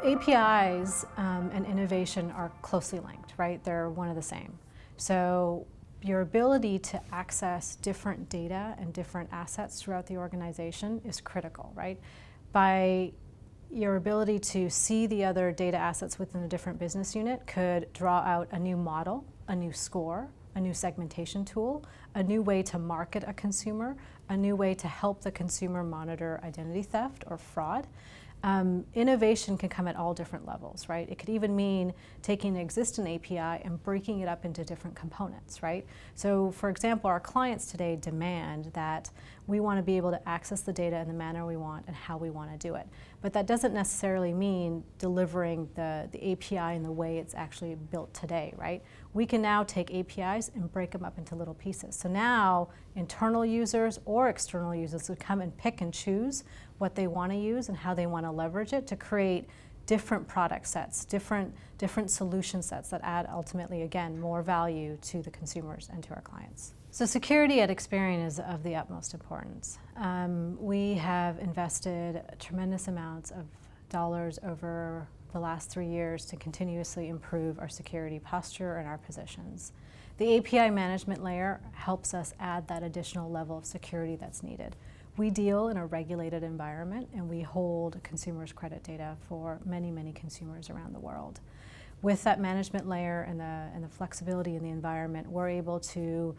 APIs and innovation are closely linked, right? They're one of the same. So your ability to access different data and different assets throughout the organization is critical, right? By your ability to see the other data assets within a different business unit could draw out a new model, a new score, a new segmentation tool, a new way to market a consumer, a new way to help the consumer monitor identity theft or fraud. Innovation can come at all different levels, right? It could even mean taking an existing API and breaking it up into different components, right? So, for example, our clients today demand that we want to be able to access the data in the manner we want and how we want to do it. But that doesn't necessarily mean delivering the API in the way it's actually built today, right? We can now take APIs and break them up into little pieces. So now internal users or external users would come and pick and choose what they want to use and how they want to leverage it to create different product sets, different solution sets that add ultimately, again, more value to the consumers and to our clients. So security at Experian is of the utmost importance. We have invested tremendous amounts of dollars over the last 3 years to continuously improve our security posture and our positions. The API management layer helps us add that additional level of security that's needed. We deal in a regulated environment and we hold consumers' credit data for many, many consumers around the world. With that management layer and the flexibility in the environment, we're able to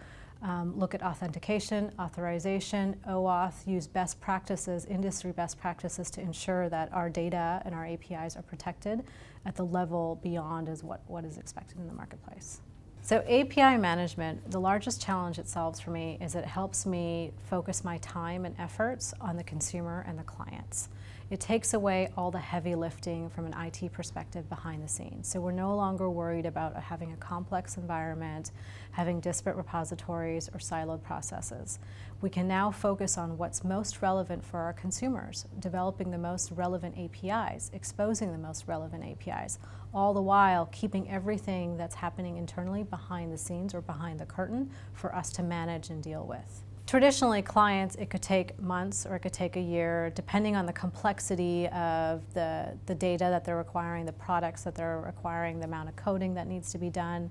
look at authentication, authorization, OAuth, use best practices, industry best practices to ensure that our data and our APIs are protected at the level beyond as what is expected in the marketplace. So API management, the largest challenge it solves for me is it helps me focus my time and efforts on the consumer and the clients. It takes away all the heavy lifting from an IT perspective behind the scenes. So we're no longer worried about having a complex environment, having disparate repositories or siloed processes. We can now focus on what's most relevant for our consumers, developing the most relevant APIs, exposing the most relevant APIs, all the while keeping everything that's happening internally behind the scenes or behind the curtain for us to manage and deal with. Traditionally, clients, it could take months or it could take a year, depending on the complexity of the data that they're requiring, the products that they're requiring, the amount of coding that needs to be done.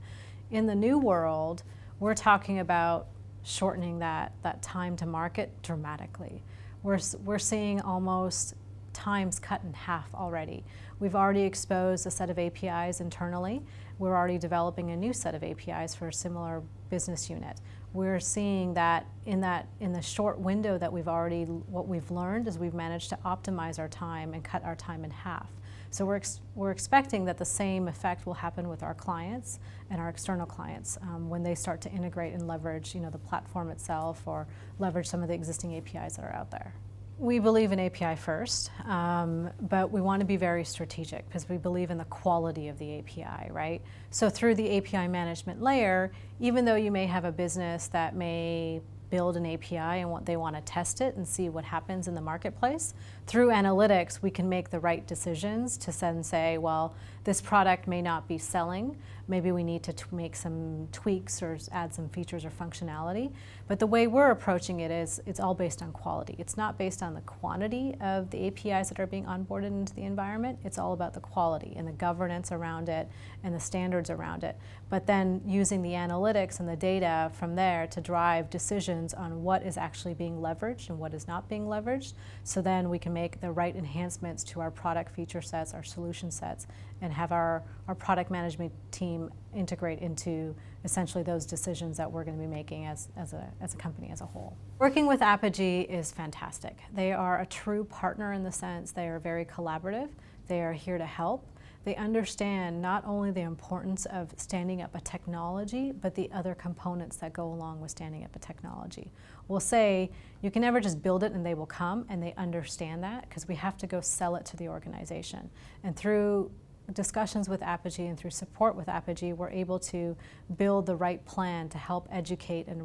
In the new world, we're talking about shortening that time to market dramatically. We're seeing almost times cut in half already. We've already exposed a set of APIs internally. We're already developing a new set of APIs for a similar business unit. We're seeing that in the short window that what we've learned is we've managed to optimize our time and cut our time in half. So we're expecting that the same effect will happen with our clients and our external clients when they start to integrate and leverage, the platform itself or leverage some of the existing APIs that are out there. We believe in API first, but we want to be very strategic because we believe in the quality of the API, right? So through the API management layer, even though you may have a business that may build an API and they want to test it and see what happens in the marketplace, through analytics, we can make the right decisions to then say, well, this product may not be selling. Maybe we need to make some tweaks or add some features or functionality. But the way we're approaching it is it's all based on quality. It's not based on the quantity of the APIs that are being onboarded into the environment. It's all about the quality and the governance around it and the standards around it. But then using the analytics and the data from there to drive decisions on what is actually being leveraged and what is not being leveraged. So then we can make the right enhancements to our product feature sets, our solution sets, and have our product management team integrate into essentially those decisions that we're going to be making as a company as a whole. Working with Apogee is fantastic. They are a true partner in the sense they are very collaborative. They are here to help. They understand not only the importance of standing up a technology, but the other components that go along with standing up a technology. We'll say you can never just build it and they will come, and they understand that because we have to go sell it to the organization. And through discussions with Apogee and through support with Apogee, we're able to build the right plan to help educate and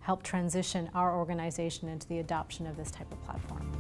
help transition our organization into the adoption of this type of platform.